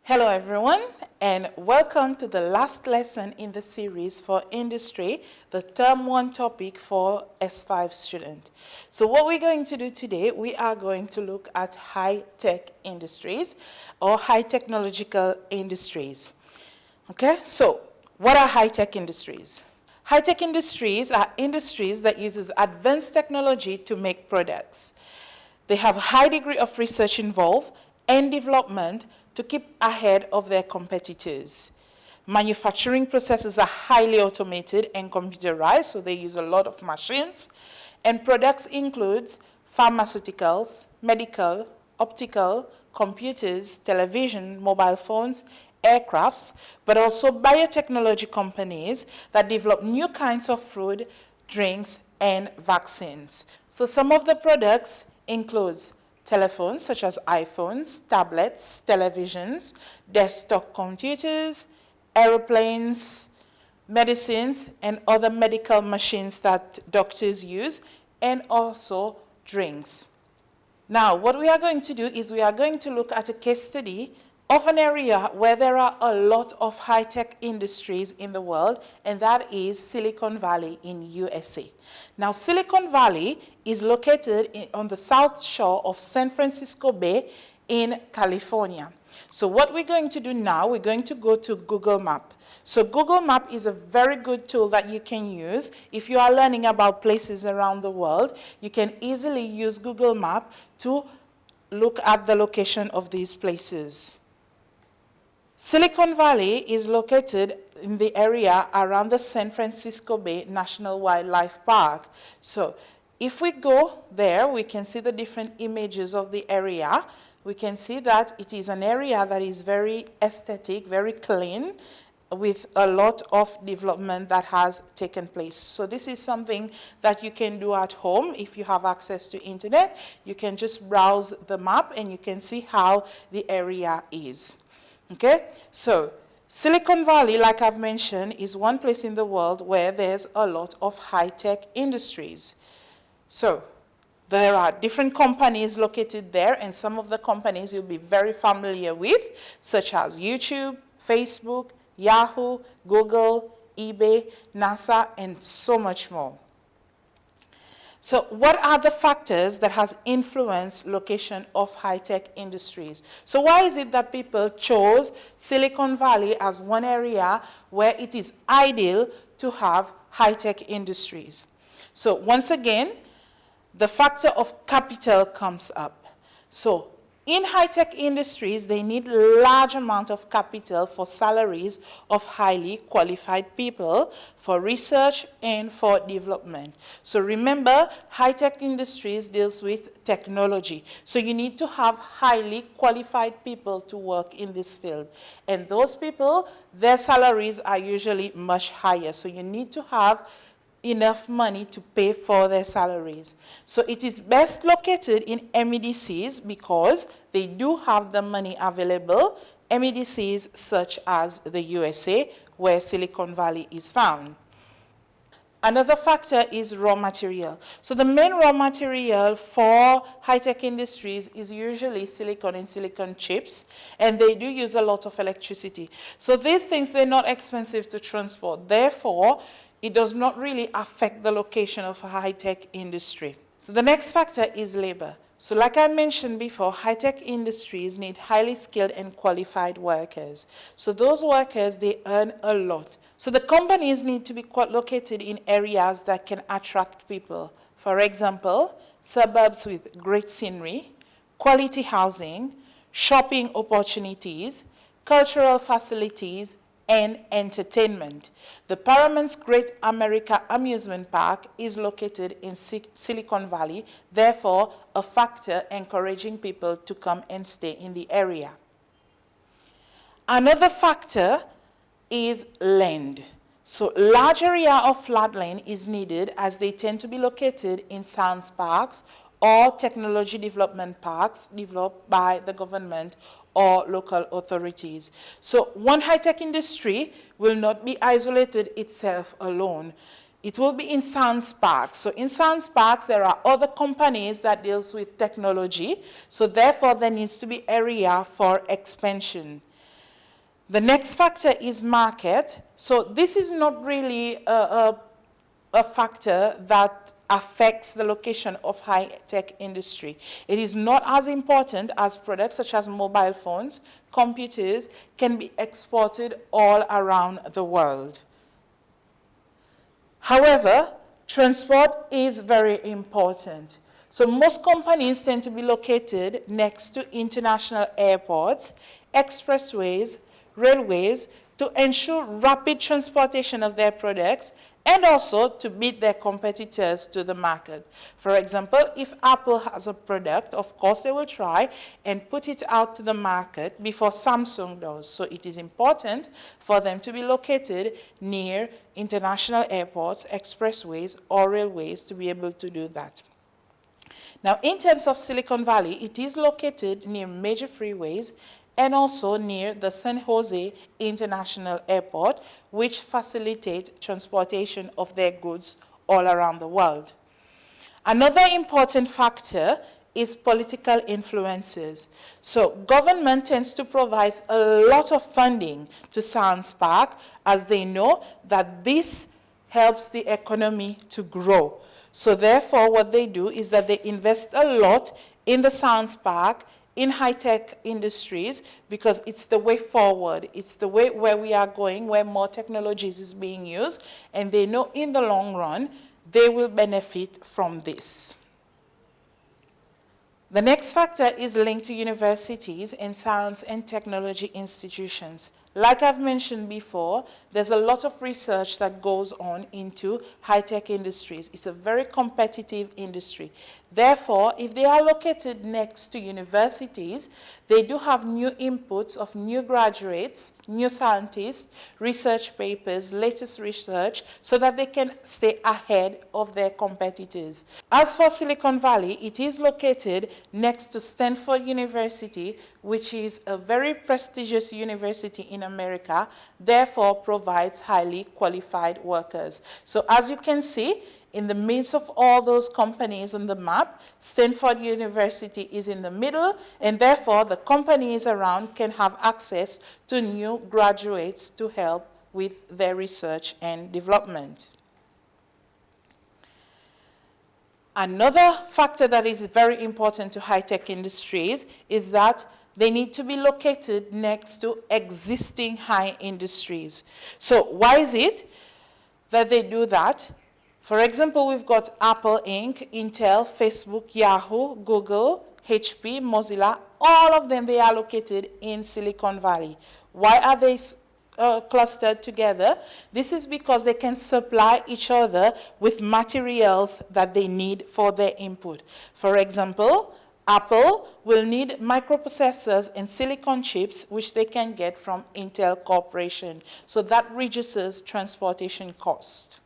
Hello everyone, and welcome to the last lesson in the series for industry, the term 1 topic for S5 student. So what we're going to do today, we are going to look at high-tech industries or high technological industries. Okay, so what are high-tech industries? High-tech industries are industries that uses advanced technology to make products. They have a high degree of research involved and development to keep ahead of their competitors. Manufacturing processes are highly automated and computerized, so they use a lot of machines. And products include pharmaceuticals, medical, optical, computers, television, mobile phones, aircrafts, but also biotechnology companies that develop new kinds of food, drinks, and vaccines. So some of the products includes telephones such as iPhones, tablets, televisions, desktop computers, aeroplanes, medicines, and other medical machines that doctors use, and also drinks. Now, what we are going to do is we are going to look at a case study of an area where there are a lot of high-tech industries in the world, and that is Silicon Valley in USA. Now, Silicon Valley is located on the south shore of San Francisco Bay in California. So what we're going to do now, we're going to go to Google Map. So Google Map is a very good tool that you can use. If you are learning about places around the world, you can easily use Google Map to look at the location of these places. Silicon Valley is located in the area around the San Francisco Bay National Wildlife Park. So if we go there, we can see the different images of the area. We can see that it is an area that is very aesthetic, very clean, with a lot of development that has taken place. So this is something that you can do at home if you have access to internet. You can just browse the map and you can see how the area is. Okay, so Silicon Valley, like I've mentioned, is one place in the world where there's a lot of high-tech industries. So there are different companies located there, and some of the companies you'll be very familiar with, such as YouTube, Facebook, Yahoo, Google, eBay, NASA, and so much more. So what are the factors that has influenced location of high-tech industries? So why is it that people chose Silicon Valley as one area where it is ideal to have high-tech industries? So once again, the factor of capital comes up. So in high-tech industries, they need large amount of capital for salaries of highly qualified people, for research and for development. So remember, high-tech industries deals with technology. So you need to have highly qualified people to work in this field. And those people, their salaries are usually much higher. So you need to have enough money to pay for their salaries. So it is best located in MEDCs because they do have the money available, MEDCs such as the USA, where Silicon Valley is found. Another factor is raw material. So the main raw material for high-tech industries is usually silicon and silicon chips, and they do use a lot of electricity. So these things, they're not expensive to transport. Therefore, it does not really affect the location of a high-tech industry. So the next factor is labor. So like I mentioned before, high-tech industries need highly skilled and qualified workers. So those workers, they earn a lot. So the companies need to be located in areas that can attract people. For example, suburbs with great scenery, quality housing, shopping opportunities, cultural facilities, and entertainment. The Paramount's Great America Amusement Park is located in Silicon Valley, therefore a factor encouraging people to come and stay in the area. Another factor is land. So large area of flat land is needed as they tend to be located in science parks or technology development parks developed by the government or local authorities. So one high-tech industry will not be isolated itself alone. It will be in science parks. So in science parks, there are other companies that deals with technology. So therefore, there needs to be area for expansion. The next factor is market. So this is not really a factor that affects the location of high-tech industry. It is not as important as products such as mobile phones, computers can be exported all around the world. However, transport is very important. So most companies tend to be located next to international airports, expressways, railways to ensure rapid transportation of their products and also to beat their competitors to the market. For example, if Apple has a product, of course they will try and put it out to the market before Samsung does. So it is important for them to be located near international airports, expressways, or railways to be able to do that. Now, in terms of Silicon Valley, it is located near major freeways and also near the San Jose International Airport, which facilitate transportation of their goods all around the world. Another important factor is political influences. So government tends to provide a lot of funding to Science Park as they know that this helps the economy to grow. So therefore, what they do is that they invest a lot in the Science Park, in high-tech industries, because it's the way forward. It's the way where we are going, where more technologies is being used, and they know in the long run, they will benefit from this. The next factor is linked to universities and science and technology institutions. Like I've mentioned before, there's a lot of research that goes on into high-tech industries. It's a very competitive industry. Therefore, if they are located next to universities, they do have new inputs of new graduates, new scientists, research papers, latest research, so that they can stay ahead of their competitors. As for Silicon Valley, it is located next to Stanford University, which is a very prestigious university in America, therefore provides highly qualified workers. So as you can see, in the midst of all those companies on the map, Stanford University is in the middle, and therefore the companies around can have access to new graduates to help with their research and development. Another factor that is very important to high-tech industries is that they need to be located next to existing high industries. So why is it that they do that? For example, we've got Apple Inc., Intel, Facebook, Yahoo, Google, HP, Mozilla. All of them, they are located in Silicon Valley. Why are they clustered together? This is because they can supply each other with materials that they need for their input. For example, Apple will need microprocessors and silicon chips, which they can get from Intel Corporation. So that reduces transportation cost.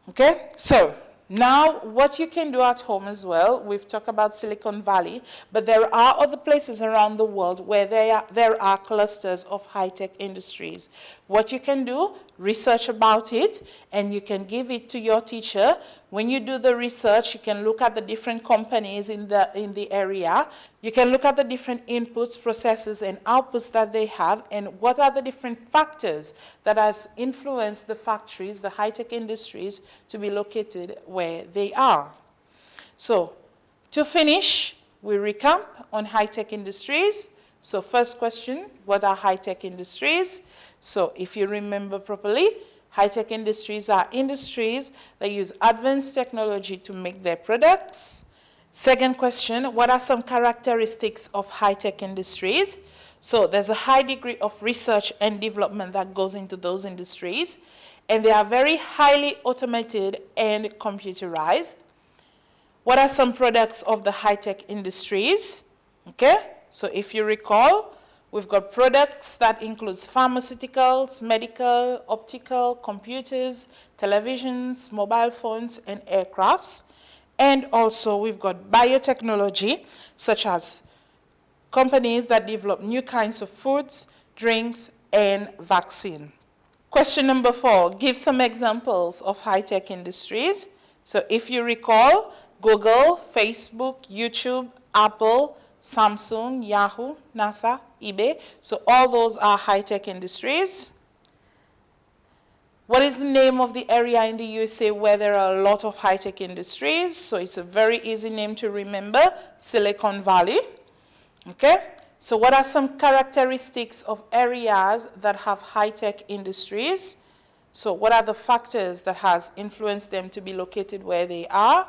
Okay, so now what you can do at home as well, we've talked about Silicon Valley, but there are other places around the world where there are clusters of high-tech industries. What you can do, research about it, and you can give it to your teacher. When you do the research, you can look at the different companies in the area. You can look at the different inputs, processes, and outputs that they have, and what are the different factors that has influenced the factories, the high-tech industries, to be located where they are. So, to finish, we recap on high-tech industries. So first question, what are high-tech industries? So if you remember properly, high-tech industries are industries that use advanced technology to make their products. Second question, what are some characteristics of high-tech industries? So there's a high degree of research and development that goes into those industries, and they are very highly automated and computerized. What are some products of the high-tech industries? Okay, so if you recall, we've got products that includes pharmaceuticals, medical, optical, computers, televisions, mobile phones, and aircrafts. And also we've got biotechnology, such as companies that develop new kinds of foods, drinks, and vaccine. Question number 4, give some examples of high-tech industries. So if you recall, Google, Facebook, YouTube, Apple, Samsung, Yahoo, NASA, eBay. So all those are high-tech industries. What is the name of the area in the USA where there are a lot of high-tech industries? So it's a very easy name to remember, Silicon Valley. Okay? So what are some characteristics of areas that have high-tech industries? So what are the factors that has influenced them to be located where they are?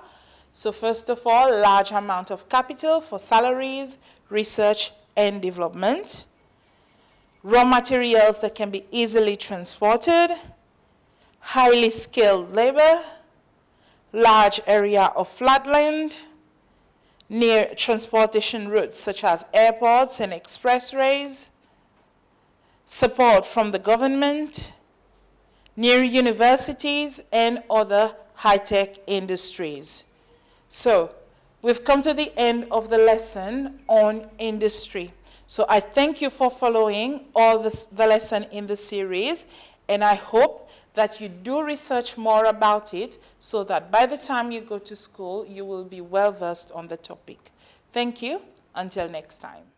So first of all, large amount of capital for salaries, research, and development. Raw materials that can be easily transported. Highly skilled labor. Large area of flatland. Near transportation routes such as airports and expressways. Support from the government. Near universities and other high-tech industries. So we've come to the end of the lesson on industry. So I thank you for following all the lesson in the series, and I hope that you do research more about it so that by the time you go to school, you will be well versed on the topic. Thank you. Until next time.